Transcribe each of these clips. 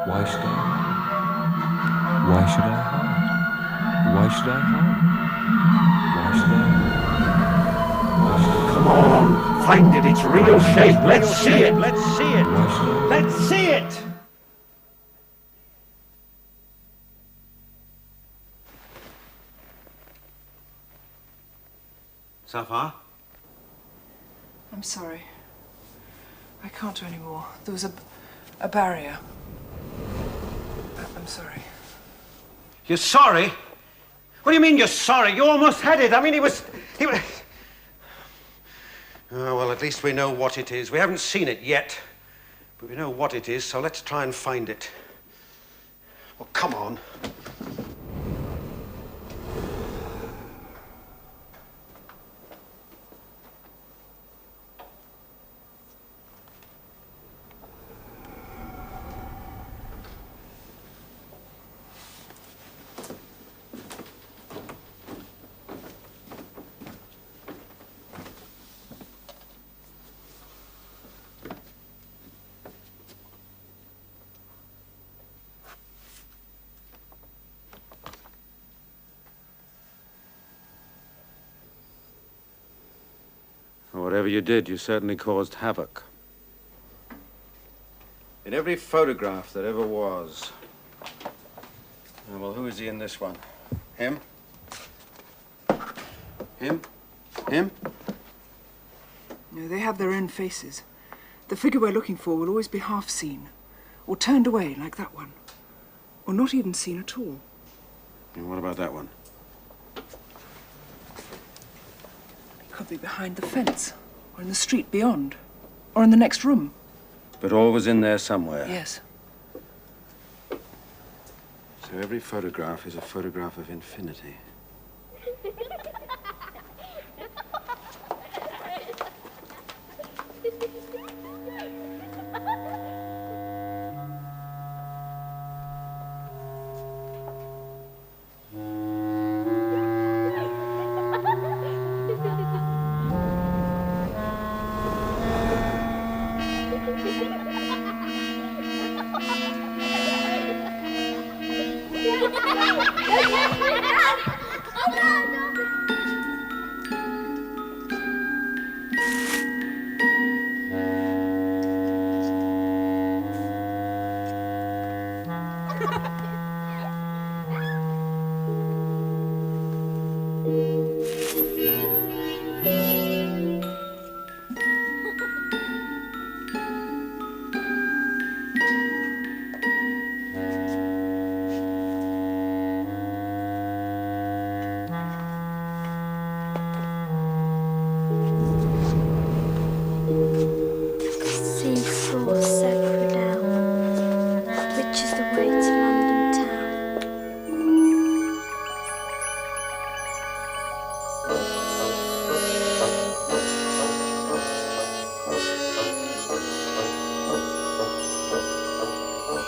Why should I hide? Why should I hide? Why should I hide? Why should I hide? Why should I... Come on, find it, its real shape. Let's see it, let's see it. Why should I... Let's see it. Sapphire? I'm sorry. I can't do any more. There was a barrier. I'm sorry. You're sorry? What do you mean you're sorry? You almost had it. I mean, he was... Oh, well, at least we know what it is. We haven't seen it yet, but we know what it is, so let's try and find it. Well, come on. Whatever you did, you certainly caused havoc. In every photograph that ever was. Oh, well, who is he in this one? Him? Him? Him? No, they have their own faces. The figure we're looking for will always be half seen, or turned away like that one, or not even seen at all. And what about that one? Could be behind the fence, or in the street beyond, or in the next room. But always in there somewhere. Yes. So every photograph is a photograph of infinity.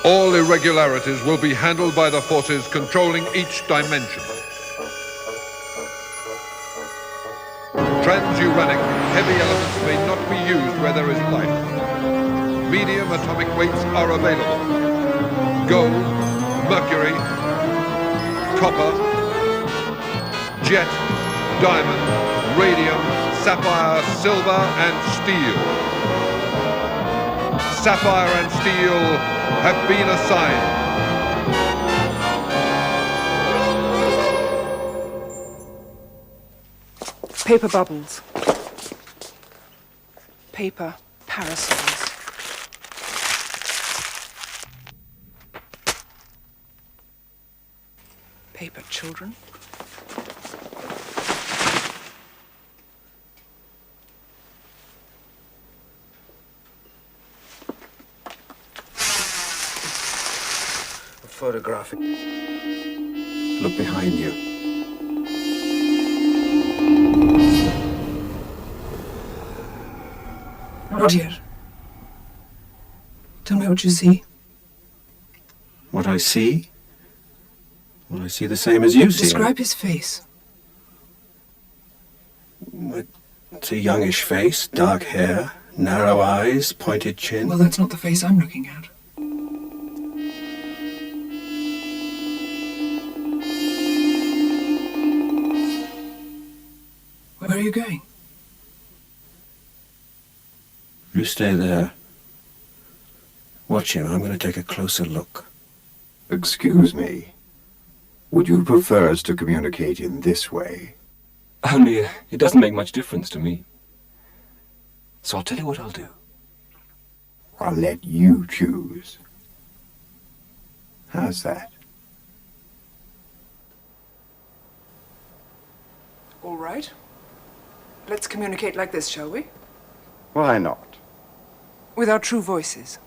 All irregularities will be handled by the forces controlling each dimension. Transuranic heavy elements may not be used where there is life. Medium atomic weights are available. Gold, mercury, copper, jet, diamond, radium, sapphire, silver, and steel. Sapphire and Steel have been assigned. Paper bubbles. Paper parasols. Paper children. Photographic. Look behind you. Not yet. Tell me what you see. What I see? Well, I see the same as you see. Describe his face. It's a youngish face, dark hair, narrow eyes, pointed chin. Well, that's not the face I'm looking at. Where are you going? You stay there. Watch him. I'm going to take a closer look. Excuse me. Would you prefer us to communicate in this way? Only it doesn't make much difference to me. So I'll tell you what I'll do. I'll let you choose. How's that? All right. Let's communicate like this, shall we? Why not? With our true voices.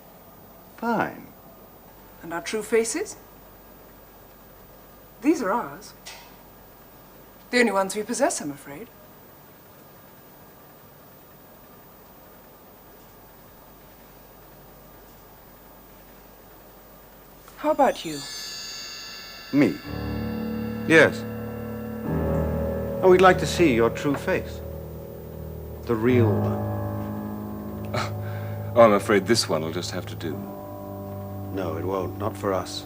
Fine. And our true faces? These are ours. The only ones we possess, I'm afraid. How about you? Me? Yes. Oh, we'd like to see your true face. The real one. Oh, I'm afraid this one will just have to do. No, it won't. Not for us.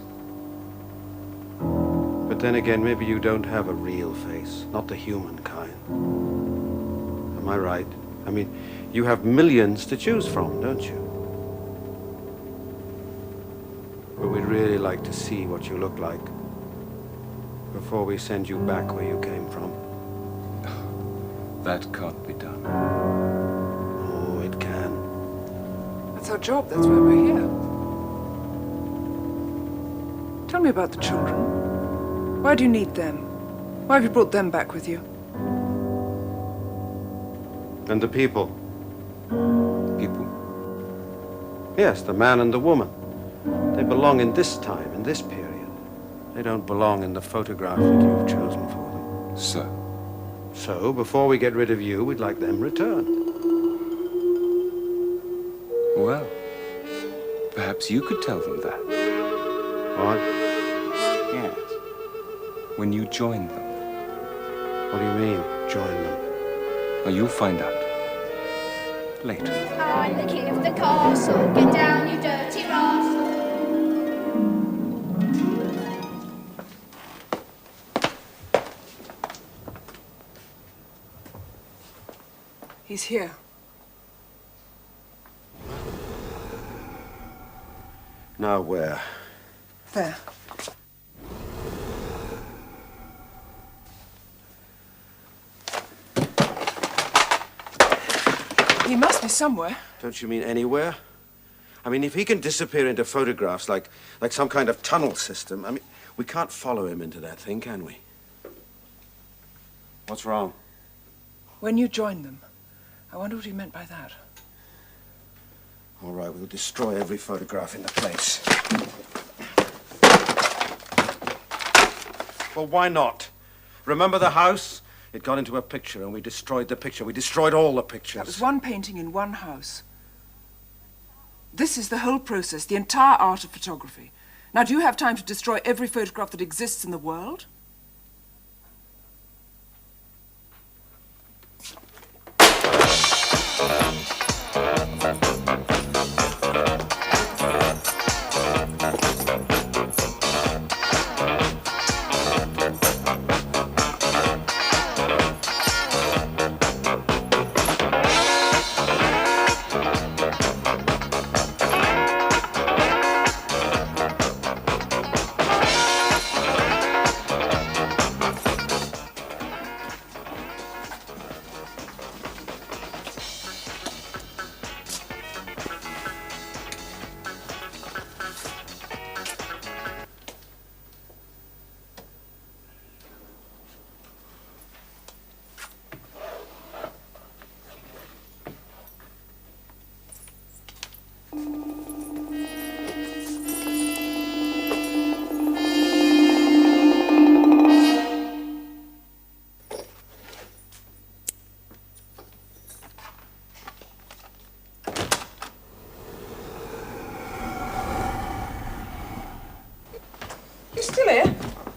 But then again, maybe you don't have a real face. Not the human kind. Am I right? I mean, you have millions to choose from, don't you? But we'd really like to see what you look like before we send you back where you came from. That can't be done. Oh, it can. That's our job. That's why we're here. Tell me about the children. Why do you need them? Why have you brought them back with you? And the people? People? Yes, the man and the woman. They belong in this time, in this period. They don't belong in the photograph that you've chosen for them. So, before we get rid of you, we'd like them returned. Well, perhaps you could tell them that. What? Yes. When you join them. What do you mean, join them? Well, you'll find out. Later. I'm the king of the castle. Get down, you dirty rascal. He's here. Now where? There. He must be somewhere. Don't you mean anywhere? I mean, if he can disappear into photographs like some kind of tunnel system, I mean, we can't follow him into that thing, can we? What's wrong? When you join them. I wonder what he meant by that. All right, we'll destroy every photograph in the place. Well, why not? Remember the house? It got into a picture and we destroyed the picture. We destroyed all the pictures. That was one painting in one house. This is the whole process, the entire art of photography. Now, do you have time to destroy every photograph that exists in the world?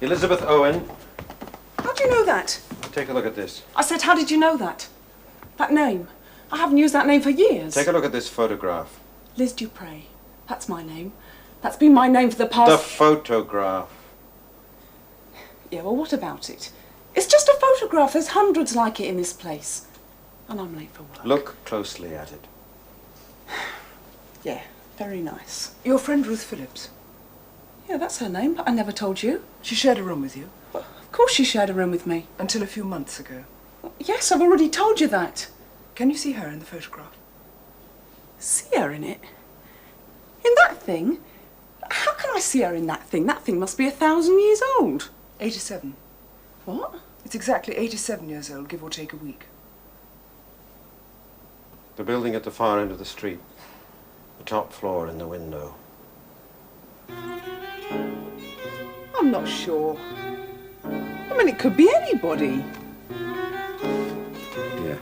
Elizabeth Owen. How do you know that? Take a look at this. I said, how did you know that? That name. I haven't used that name for years. Take a look at this photograph. Liz Dupre. That's my name. That's been my name for the past... The photograph. Yeah, well, what about it? It's just a photograph. There's hundreds like it in this place. And I'm late for work. Look closely at it. Yeah, very nice. Your friend Ruth Phillips. Yeah, that's her name, but I never told you. She shared a room with you? Well, of course she shared a room with me. Until a few months ago. Yes, I've already told you that. Can you see her in the photograph? See her in it? In that thing? How can I see her in that thing? That thing must be 1,000 years old. 87. What? It's exactly 87 years old, give or take a week. The building at the far end of the street. The top floor in the window. I'm not sure. I mean, it could be anybody. Yeah.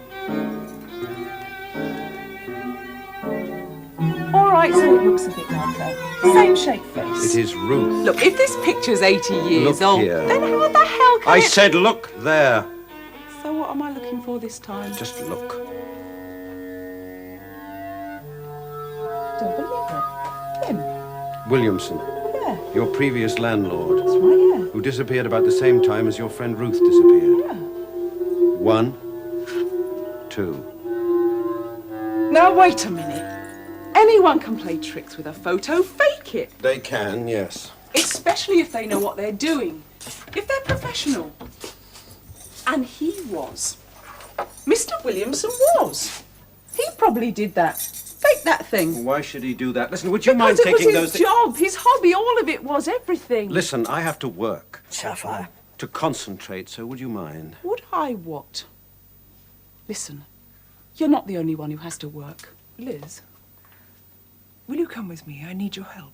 All right, so it looks a bit like her. Same shape face. It is Ruth. Look, if this picture's 80 years Look old, here. then how the hell can I it... said look there. So what am I looking for this time? Just look. Don't believe her. Him. Williamson. Yeah. Your previous landlord. That's right, yeah. Who disappeared about the same time as your friend Ruth disappeared. Yeah. 1, 2. Now, wait a minute. Anyone can play tricks with a photo, fake it. They can, yes. Especially if they know what they're doing. If they're professional. And he was. Mr. Williamson was. He probably did that. Fake that thing. Why should he do that? Listen, would you mind Because taking it those was his job, his hobby, all of it was everything. Listen, I have to work. Sapphire. To concentrate, so would you mind? Would I what? Listen, you're not the only one who has to work. Liz, will you come with me? I need your help.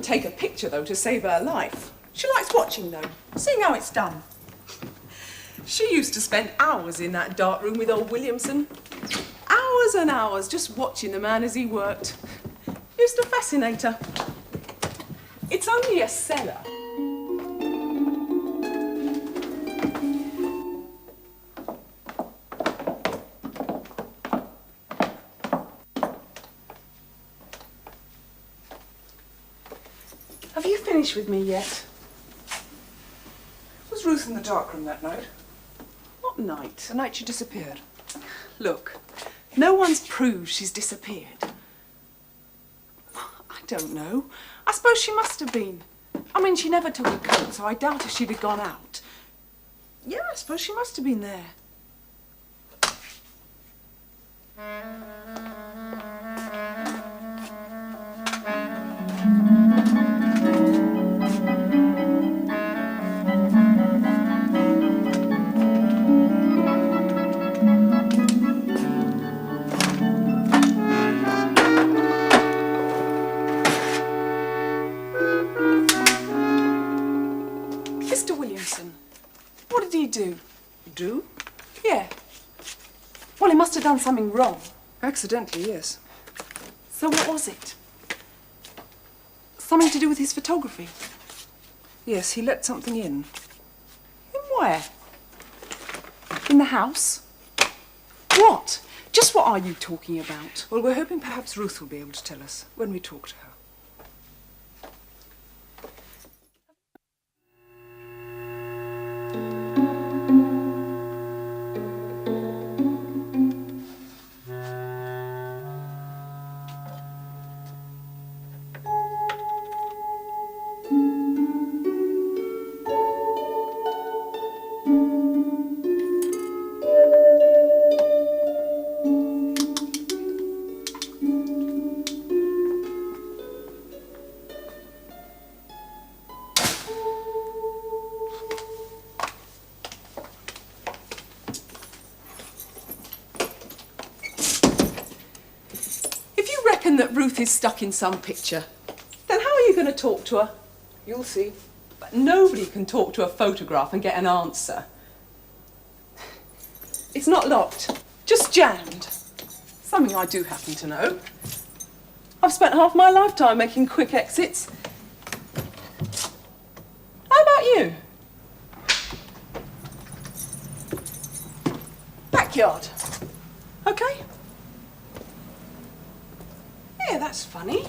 Take a picture, though, to save her life. She likes watching, though, seeing how it's done. She used to spend hours in that dark room with old Williamson. Hours and hours just watching the man as he worked. Used to fascinate her. It's only a cellar. Have you finished with me yet? Was Ruth in the darkroom that night? What night? The night she disappeared. Look, no one's proved she's disappeared. I don't know. I suppose she must have been. I mean, she never took her coat, so I doubt if she'd have gone out. Yeah, I suppose she must have been there. Mr. Williamson, what did he do? Do? Yeah. Well, he must have done something wrong. Accidentally, yes. So what was it? Something to do with his photography? Yes, he let something in. In where? In the house? What? Just what are you talking about? Well, we're hoping perhaps Ruth will be able to tell us when we talk to her. That Ruth is stuck in some picture, then how are you going to talk to her? You'll see. But nobody can talk to a photograph and get an answer. It's not locked, just jammed. Something I do happen to know. I've spent half my lifetime making quick exits. How about you? Backyard. Okay? Yeah, that's funny.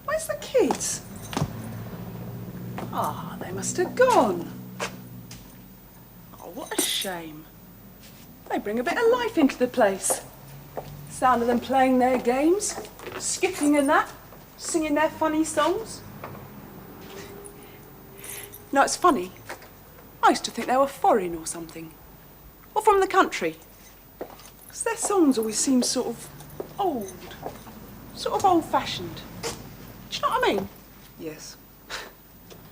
Where's the kids? Ah, they must have gone. Oh, what a shame. They bring a bit of life into the place. Sound of them playing their games, skipping and that, singing their funny songs. No, it's funny. I used to think they were foreign or something. Or from the country. Because their songs always seem sort of old. Sort of old-fashioned. Do you know what I mean? Yes.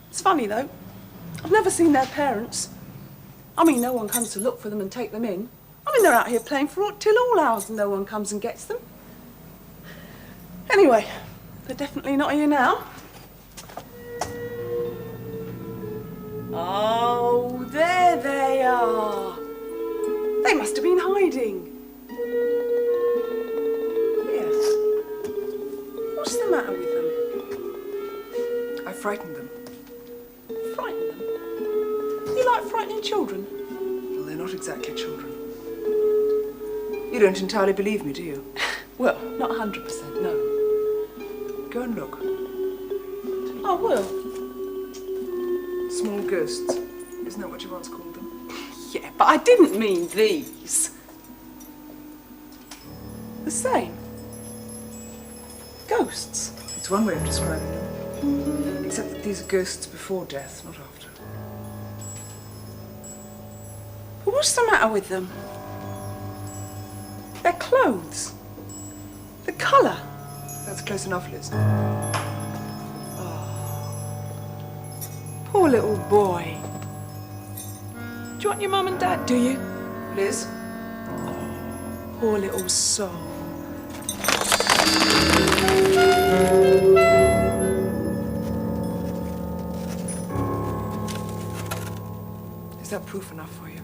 It's funny, though. I've never seen their parents. I mean, no one comes to look for them and take them in. I mean, they're out here playing till all hours and no one comes and gets them. Anyway, they're definitely not here now. Oh, there they are. They must have been hiding. Yes. What's the matter with them? I frightened them. Frighten them? You like frightening children? Well, they're not exactly children. You don't entirely believe me, do you? Well, not 100%, no. Go and look. I will. Small ghosts. Isn't that what you once called them? Yeah, but I didn't mean these. The same. Ghosts. It's one way of describing them. Except that these are ghosts before death, not after. But what's the matter with them? Their clothes. The colour. That's close enough, Liz. Poor little boy. Do you want your mum and dad, do you? Liz? Poor little soul. Is that proof enough for you?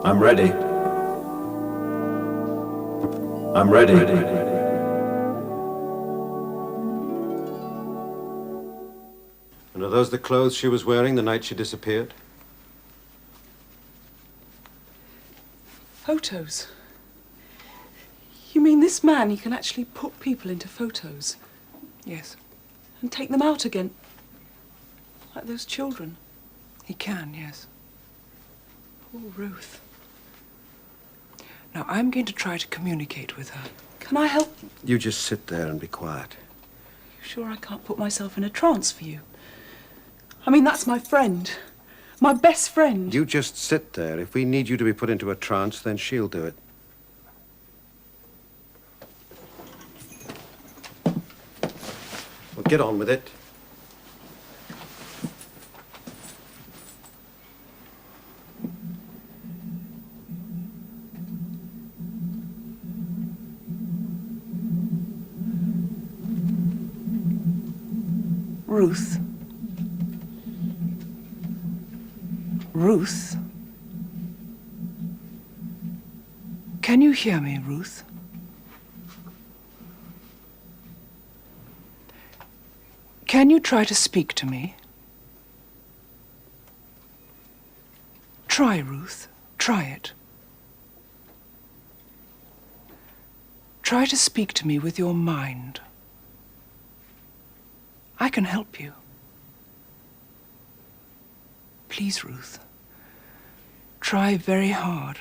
I'm ready. I'm ready. And are those the clothes she was wearing the night she disappeared? Photos? You mean this man, he can actually put people into photos? Yes. And take them out again? Like those children? He can, yes. Poor Ruth. Now, I'm going to try to communicate with her. Can I help? You just sit there and be quiet. You sure I can't put myself in a trance for you? I mean, that's my friend. My best friend. You just sit there. If we need you to be put into a trance, then she'll do it. Well, get on with it. Ruth. Ruth? Can you hear me, Ruth? Can you try to speak to me? Try, Ruth. Try it. Try to speak to me with your mind. I can help you. Please, Ruth. Try very hard.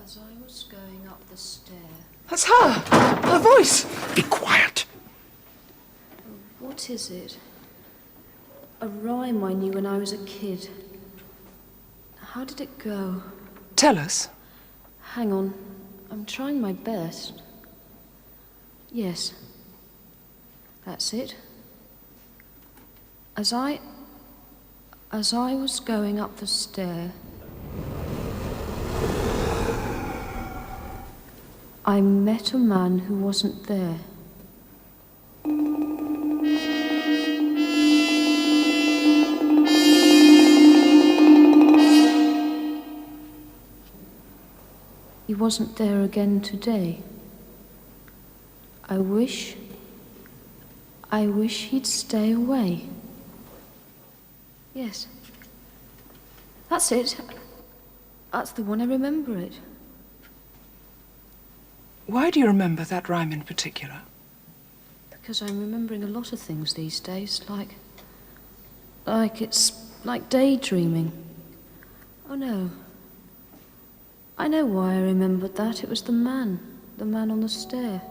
As I was going up the stair... That's her! Her voice! Be quiet. What is it? A rhyme I knew when I was a kid. How did it go? Tell us. Hang on. I'm trying my best. Yes. That's it. As I was going up the stair, I met a man who wasn't there. He wasn't there again today. I wish he'd stay away. Yes. That's it. That's the one. I remember it. Why do you remember that rhyme in particular? Because I'm remembering a lot of things these days, like it's like daydreaming. Oh no. I know why I remembered that. It was the man on the stair.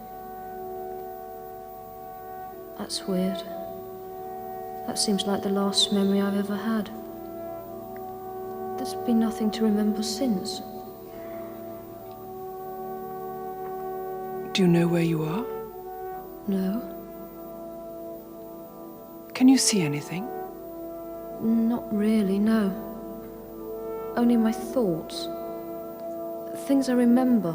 That's weird. That seems like the last memory I've ever had. There's been nothing to remember since. Do you know where you are? No. Can you see anything? Not really, no. Only my thoughts. Things I remember.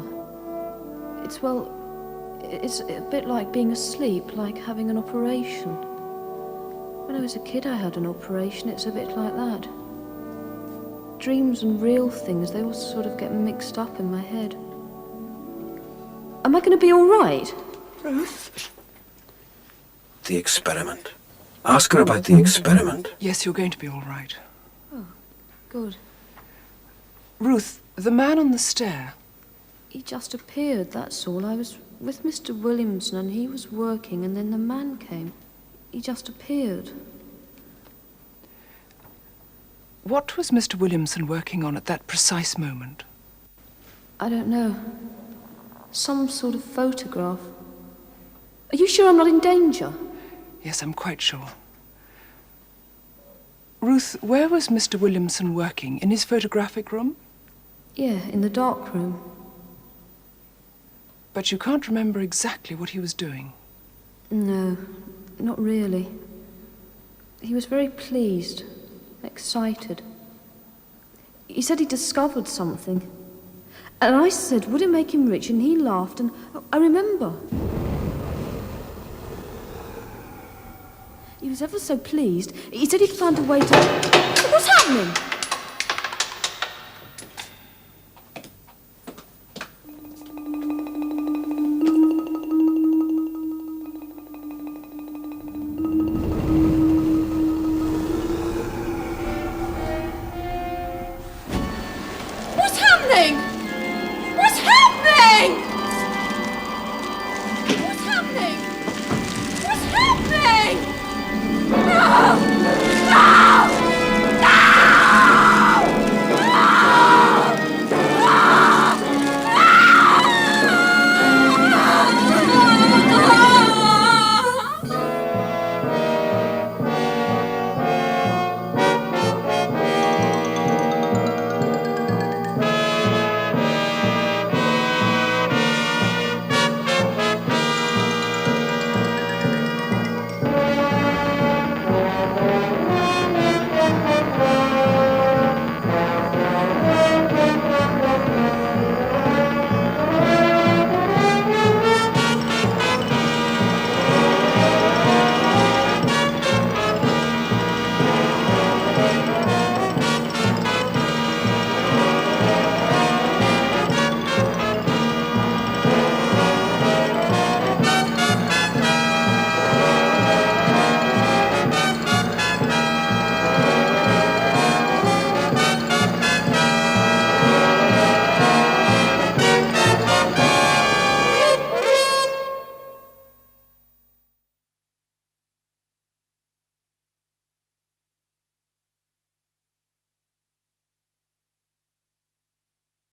It's a bit like being asleep, like having an operation. When I was a kid, I had an operation. It's a bit like that. Dreams and real things, they all sort of get mixed up in my head. Am I going to be all right? Ruth? The experiment. Ask her about the experiment. Yes, you're going to be all right. Oh, good. Ruth, the man on the stair. He just appeared, that's all. I was with Mr. Williamson and he was working and then the man came. He just appeared. What was Mr. Williamson working on at that precise moment? I don't know. Some sort of photograph. Are you sure I'm not in danger? Yes, I'm quite sure. Ruth, where was Mr. Williamson working? In his photographic room? Yeah, in the darkroom. But you can't remember exactly what he was doing? No, not really. He was very pleased, excited. He said he discovered something. And I said, would it make him rich? And he laughed, and I remember. He was ever so pleased. He said he'd found a way to... What's happening?